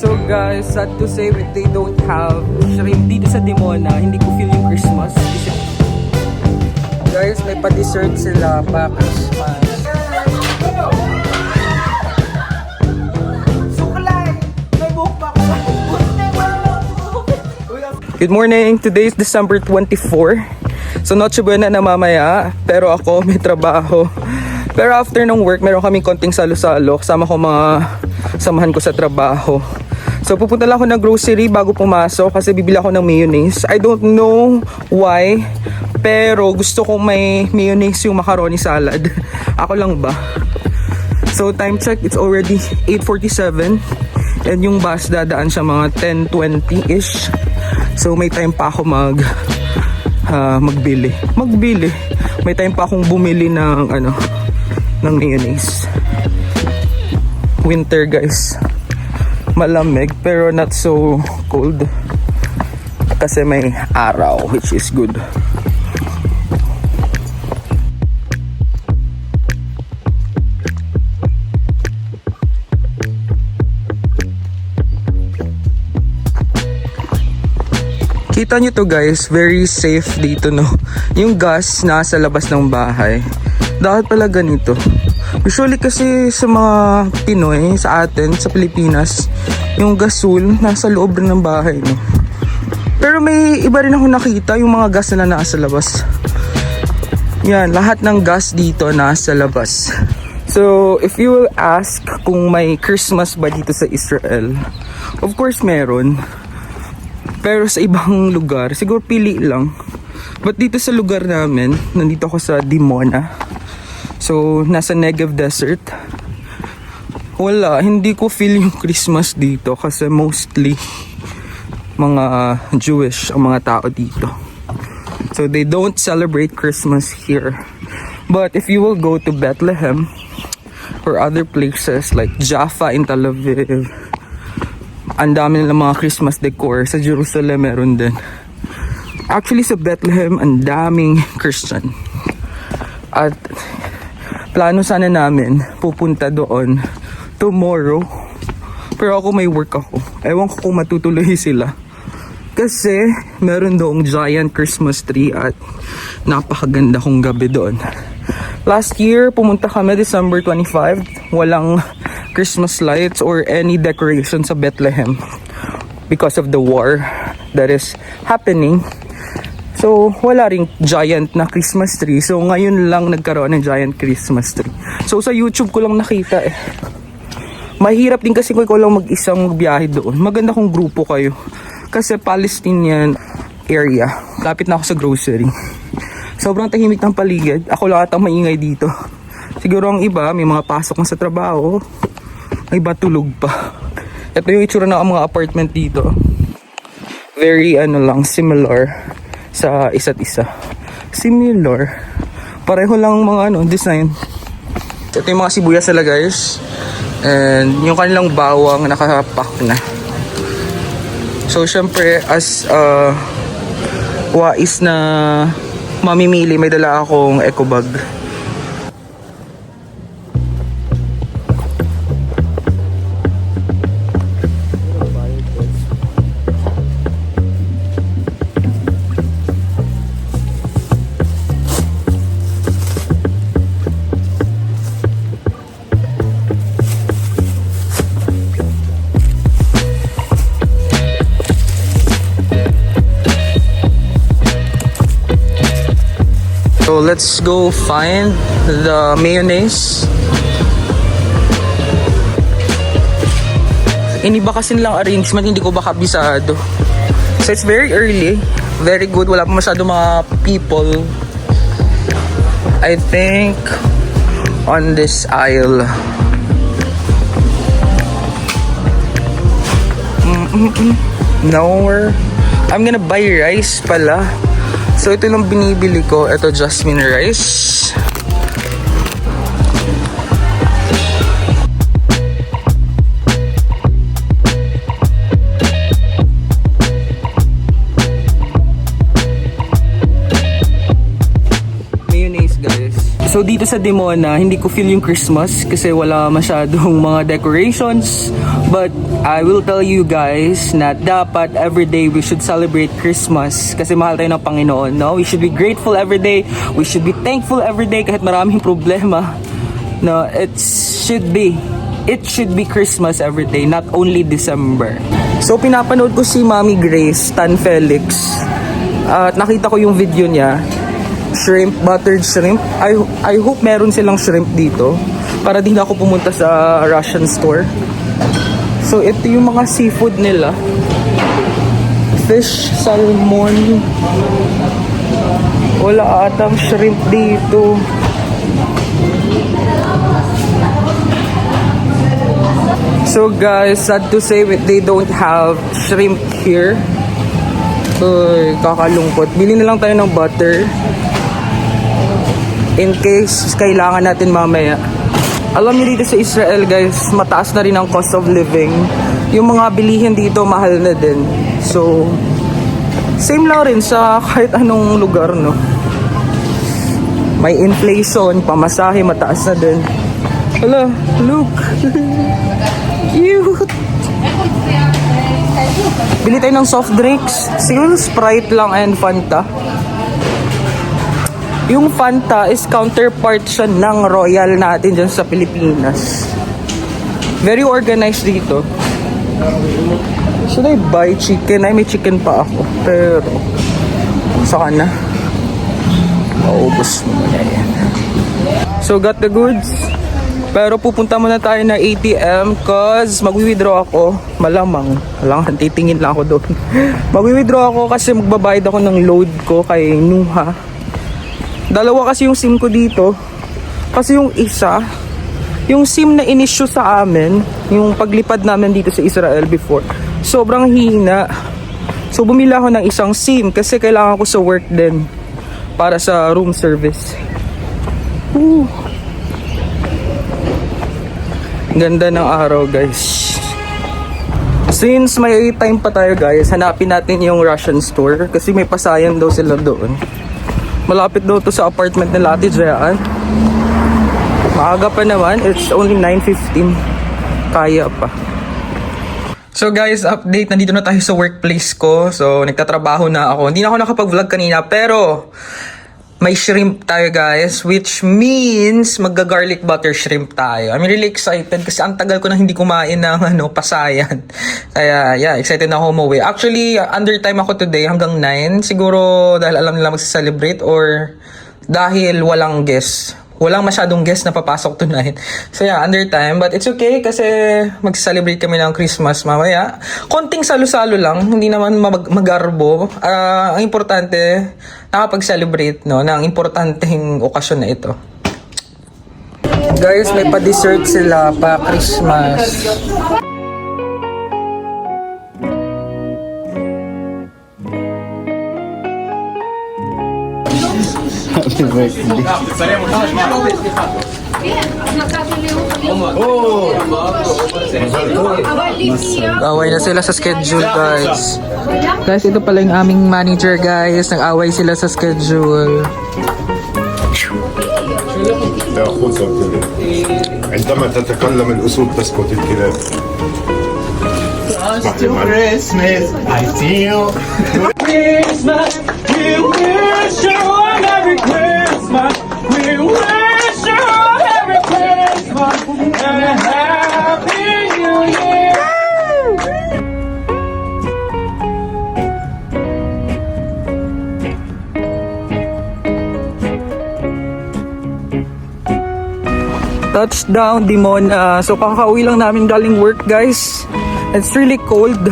So guys, sad to say that they don't have shrimp dito sa Dimona. Hindi ko feel yung Christmas. Guys, may pa-dessert sila pa Christmas. Good morning! Today is December 24. So Noche Buena na mamaya, pero ako may trabaho. Pero after ng work, meron kaming konting salo-salo. Kasama ko mga samahan ko sa trabaho. So pupunta lang ako ng grocery bago pumasok kasi bibili ako ng mayonnaise. I don't know why, pero gusto kong may mayonnaise yung macaroni salad. Ako lang ba? So time check, it's already 8:47. And yung bus dadaan siya mga 10:20-ish. So may time pa ako magbili. May time pa akong bumili ng ng mayonnaise. Winter guys. Malamig pero not so cold. Kasi may araw, which is good. Kita nyo to guys, very safe dito no. Yung gas nasa labas ng bahay. Dapat pala ganito. Usually kasi sa mga Pinoy, sa atin, sa Pilipinas, yung gasol nasa loob rin ng bahay no. Pero may iba rin ako nakita, yung mga gas na nasa labas. Yan, lahat ng gas dito nasa labas. So, if you will ask kung may Christmas ba dito sa Israel, of course meron. Pero sa ibang lugar, siguro pili lang. But dito sa lugar namin, nandito ako sa Dimona. So, nasa Negev Desert. Wala, hindi ko feel yung Christmas dito kasi mostly mga Jewish ang mga tao dito. So, they don't celebrate Christmas here. But if you will go to Bethlehem or other places like Jaffa in Tel Aviv, ang dami nilang mga Christmas decor. Sa Jerusalem meron din. Actually sa Bethlehem ang daming Christian. At plano sana namin pupunta doon tomorrow. Pero ako may work ako. Ewan ko kung matutuloy sila. Kasi meron doong giant Christmas tree at napakaganda kong gabi doon. Last year pumunta kami December 25. Walang Christmas lights or any decoration sa Bethlehem because of the war that is happening. So wala ring giant na Christmas tree. So ngayon lang nagkaroon ng giant Christmas tree. So sa YouTube ko lang nakita eh. Mahirap din kasi kung ikaw lang mag-isang magbiyahe doon. Maganda kung grupo kayo. Kasi Palestinian area. Lapit na ako sa grocery. Sobrang tahimik ng paligid. Ako lang atang maingay dito. Siguro ang iba may mga pasok na sa trabaho. Ay ba tulog pa. Ito yung itsura ng mga apartment dito. Very similar sa isa't isa. Similar. Pareho lang mga design. Ito yung mga sibuyas nila guys. And yung kanilang bawang nakapack na. So syempre as wais na mamimili, may dala akong eco bag. So let's go find the mayonnaise. Iniba kasi nilang arrangement, hindi ko ba kabisado. So it's very early, very good, wala pa masyado mga people. I think on this aisle. Nowhere. I'm gonna buy rice pala. So ito lang binibili ko. Ito jasmine rice. Mayonnaise guys. So dito sa Dimona, hindi ko feel yung Christmas kasi wala masyadong mga decorations. But I will tell you guys na dapat everyday we should celebrate Christmas kasi mahal tayo ng Panginoon, no? We should be grateful everyday. We should be thankful everyday kahit maraming problema. No, it should be Christmas everyday, not only December. So pinapanood ko si Mami Grace Tan Felix. At nakita ko yung video niya. Shrimp, buttered shrimp. I hope meron silang shrimp dito para di na ako pumunta sa Russian store. So ito yung mga seafood nila. Fish, salmon. Wala atang shrimp dito. So guys, sad to say they don't have shrimp here. Uy, kakalungkot. Bili na lang tayo ng butter in case kailangan natin mamaya. Alam niyo dito sa Israel guys, mataas na rin ang cost of living. Yung mga bilihin dito mahal na din. So same lang rin sa kahit anong lugar, no? May inflation, pamasahe mataas na din. Hala, look. Cute. Bili tayo ng soft drinks. Siguro Sprite lang and Fanta. Yung Fanta is counterpart siya ng Royal natin dyan sa Pilipinas. Very organized dito. Should I buy chicken? Ay, may chicken pa ako. Pero, saka na. Maubos mo na yan. So, got the goods. Pero pupunta muna tayo na ATM cause magwi-withdraw ako. Malamang titingin lang ako doon. Magwi-withdraw ako kasi magbabayad ako ng load ko kay Nuha. Dalawa kasi yung SIM ko dito. Kasi yung isa, yung SIM na in-issue sa amin, yung paglipad namin dito sa Israel before, sobrang hina. So bumili ako ng isang SIM kasi kailangan ko sa work din para sa room service. Ganda ng araw guys. Since may time pa tayo guys, hanapin natin yung Russian store kasi may pasayan daw sila doon. Malapit daw to sa apartment nila Ate Jean. Maaga pa naman, it's only 9:15. Kaya pa. So guys, update, nandito na tayo sa workplace ko. So nagtatrabaho na ako. Hindi na ako nakapag-vlog kanina pero may shrimp tayo guys, which means magga-garlic butter shrimp tayo. I'm really excited kasi ang tagal ko na hindi kumain ng pasayan. Kaya yeah, excited na ako umuwi. Actually, under time ako today hanggang 9. Siguro dahil alam nila magsa-celebrate or dahil walang guest. Walang masyadong guest na papasok tonight. So yeah, under time. But it's okay kasi mag-celebrate kami ng Christmas mamaya. Konting salo-salo lang. Hindi naman magarbo. Ang importante, nakapag-celebrate no, ng importanteng okasyon na ito. Guys, may pa-dessert sila pa Christmas. Happy birthday. Away na sila sa schedule guys. Guys, ito pala yung aming manager guys. Nag-away sila sa schedule. لا خذ الكلاب. عندما تتكلم الأسود تسكت الكلاب. Christmas, I see you. Christmas, we wish you a Merry Christmas. We wish you a Merry Christmas and a Happy New Year. Touchdown, Dimona. So kakauwi lang namin galing work guys. It's really cold.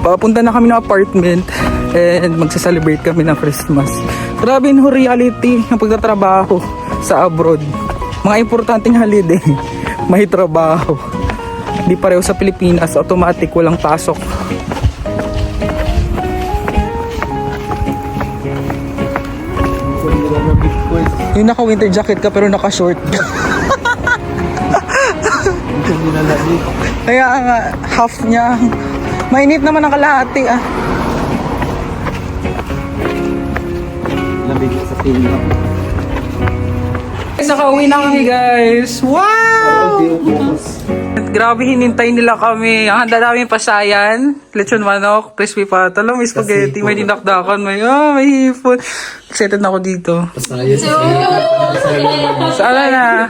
Papunta na kami ng apartment and magsa-celebrate kami ng Christmas. Grabe yung reality ng pagtatrabaho sa abroad. Mga importanteng holiday, may trabaho. Di pareho sa Pilipinas, automatic walang pasok. Yung naka-winter jacket ka pero naka-short. Kaya nga, half niya. Mainit naman ang kalahati ah. Labig sa tingin. Nakauwi na kami guys. Wow! Grabe hinintay nila kami. Ang handa namin pasayan. Lechon manok, crispy patalo, may spaghetti, may dinakdakan, may hipon. Excited na ako dito. Saan na?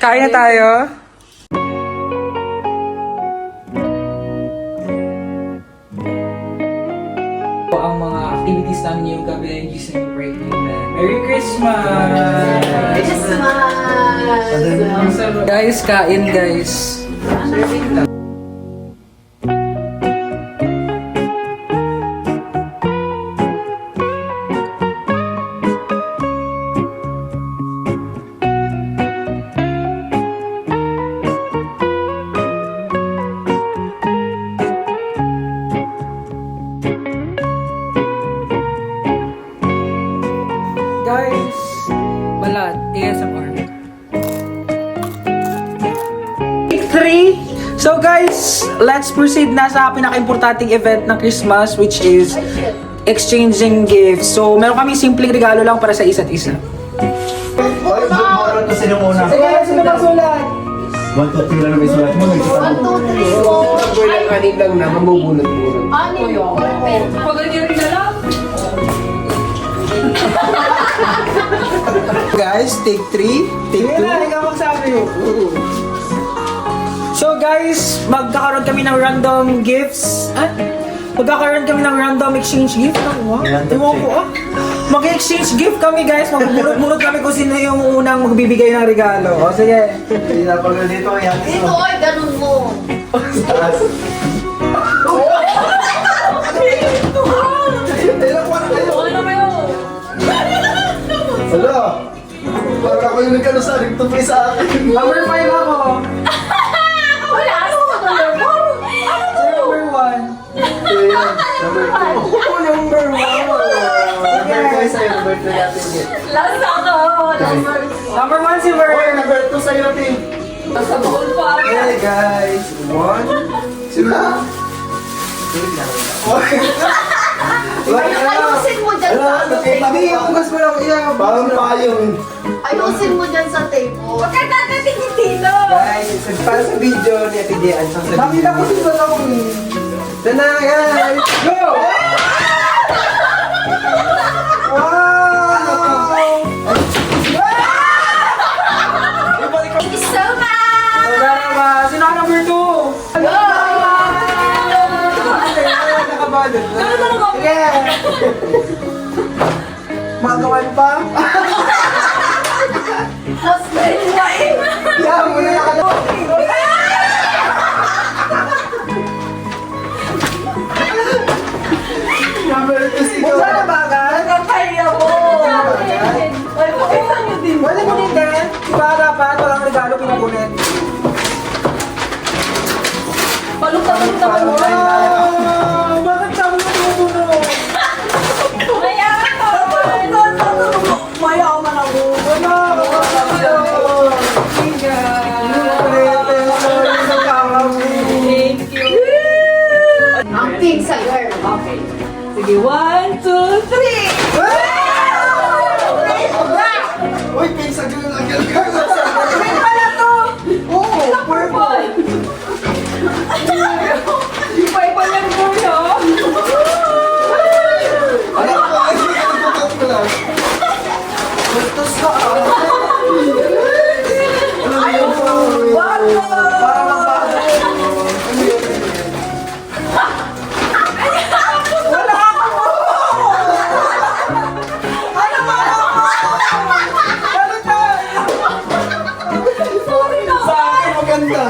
Kain na tayo. Ang mga activities namin ngayong gabi ay gising ni Pray Amen. Merry Christmas! Guys, kain guys. Guys, balat, ASMR. Week 3. So guys, let's proceed na sa pinaka-importanting event ng Christmas, which is exchanging gifts. So meron kami simpleng regalo lang para sa isa't isa. Oy, bumara to sino muna. Sige, sino ba sulat? 1, 2, 3 lang na may sulat mo. 1, 2, 3, 4. Bulan kanin lang na mamubunot-bunot. Ano yung perfect? Guys, take 3, take 2. Ikaw magsabi. So guys, magkakaroon kami ng random gifts. Magkakaroon kami ng random exchange gift. Ano? Ewan ko Mag-exchange gift kami guys. Magbubunot-bunot kami kung sino yung unang magbibigay ng regalo. O sige. Hindi na pag dito kaya. Dito ay ganun mo. Hala! Parang ako yung nagkalusarig to play sa akin. Number 5 ako. Wala, ano ka na? Number 1. Ayan, number 2. Number 1. Number 2 sa'yo, number 2 natin yun. Last ako. Number 1 si Oy, Vern. number 2 sa'yo, Tim. Nasa bukol pa. Hey guys, 1. Sila? Oy! Ayusin mo dyan sa table. Hindi, ugas mo lang iya. Parang payong. Ayusin mo dyan sa table. Huwag ka tatatingin dito. Guys, para sa video ni Ate Dian, sa Nakita ko si Balong. Ito na guys! Go! Wow! Thank you so much. Salamat. Sino ang number 2? Nakabalot na. Sige! Magawan pa? Mas mahihain. Yeah, muna nakalaw. Number 2 si Buksan na ba agad? Nakakaya mo. Ay, pakita niyo din. Wala mo din din. Diba dapat walang regalo pinapunit? Balot-balot na mo. Bakit sabi mo tumutunog? Maya ako. Maya ako man ako. Wala! Thank you. Ang pink sa girl. Okay. Sige, 1, 2, 3. Uy, pinsa gano'n lang yan. Oo, purple! Iba-iba lang po yun. Ano ko? Ay, hindi ka nagpapag ko lang. Bastos ka ah! Ano yun? Para magbago. Wala ako! Ano ba? Ano na? Sorry na. Sa akin maganda.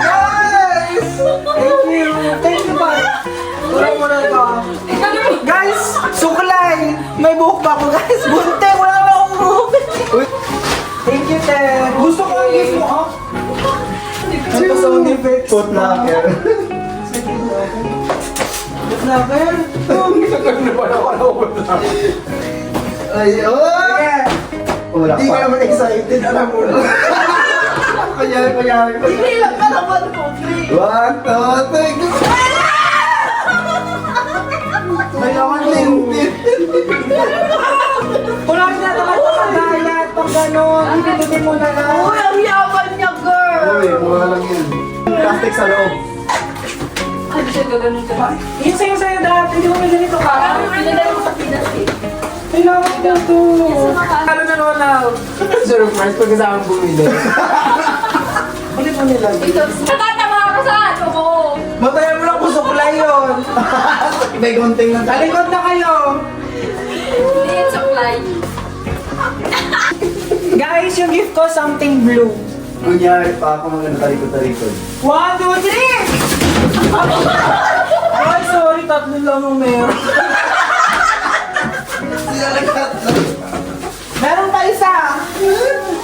Guys! Thank you! Thank you ba? Wala mo na ito. Guys! Suklay! May buhok ba ako guys? Bunte! Wala ba akong buhok? Thank you, Te! Gusto ko ang gift mo, oh! Ano pa sound effects? Footlocker. Lover? Ay, oh! Wala Hindi pa. ka naman excited, alam mo na. Kanyari. Hindi lang ka naman po, 3. 1, 2, 3, go! Kailangan Tintin. Wala rin na naman sa kagaya to. Ano siya gaganon ka? Yung sa'yo dati, hindi mo may ganito ka. Pinadala mo sa Pinas eh. Kailangan mo to. Ano na Ronald? Surprise pag kasamang bumili. Ulit mo nila. Ito, natatawa ako sa ano mo. Matayan mo lang kung suklay yun. May konting lang. Talikod na kayo. Hindi yung supply. Guys, yung gift ko, something blue. Kunyari pa ako mga talikod-talikod. 1, 2, 3! Ay, sorry, tatlo lang ang meron. Meron pa isa.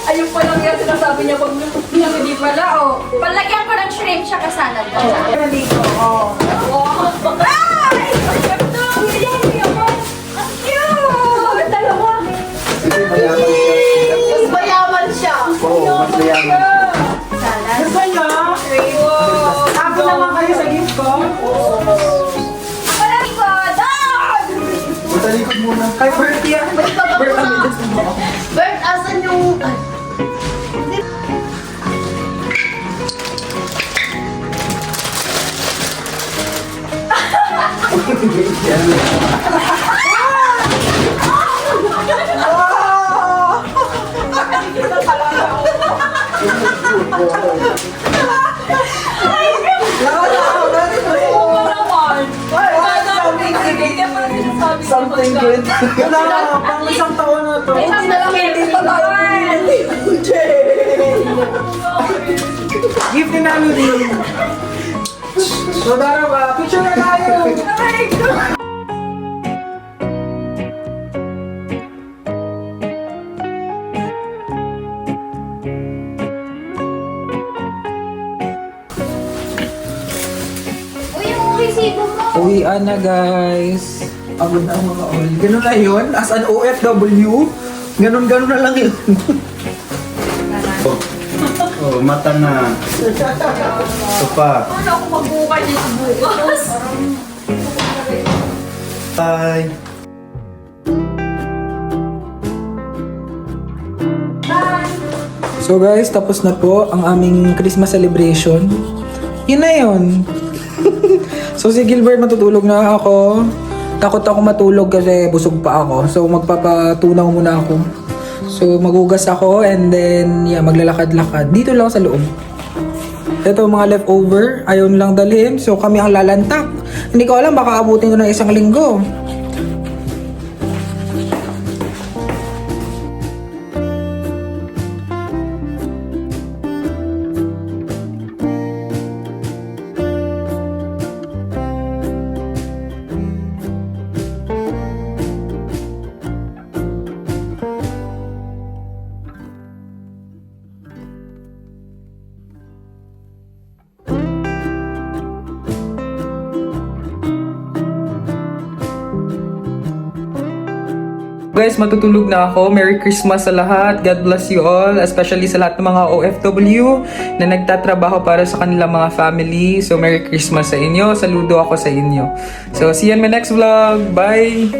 Ayun pa lang yan sinasabi niya, wag niya hindi pala, oh. Palagyan ko ng shrimp siya kasanad ka. Dito, oh. Wow! Ay! Ang ganda! Ang cute! Dalawa! Mas mayaman siya. Oo, mas mayaman. Sana. Gusto nyo? Wow! Ako naman kayo sa gift ko. Ako na likod! Ah! Talikod muna. Kay Bertie yan. Bert, asan yung... Something good. Wala, pang isang taon na to. Isang na lang hindi pa tayo. Gift ni Nami din. So, darawa, picture na tayo. Uy, yung resibo mo. Uwian na guys. Pagod na ang mga all. Ganun na yun? As an OFW? Ganun na lang yun. Oh, mata na. Ito pa. Ano ako magbukay dito bukas? Bye. So guys, tapos na po ang aming Christmas celebration. Yun na yun. So si Gilbert, matutulog na ako. Takot ako matulog kasi busog pa ako. So magpapatunaw muna ako. So magugas ako and then yeah, maglalakad-lakad. Dito lang sa loob. Ito mga leftover, ayaw nilang dalhin. So kami ang lalantak. Hindi ko alam, baka abutin ko ng isang linggo. Guys, matutulog na ako. Merry Christmas sa lahat. God bless you all. Especially sa lahat ng mga OFW na nagtatrabaho para sa kanilang mga family. So, Merry Christmas sa inyo. Saludo ako sa inyo. So, see you in my next vlog. Bye!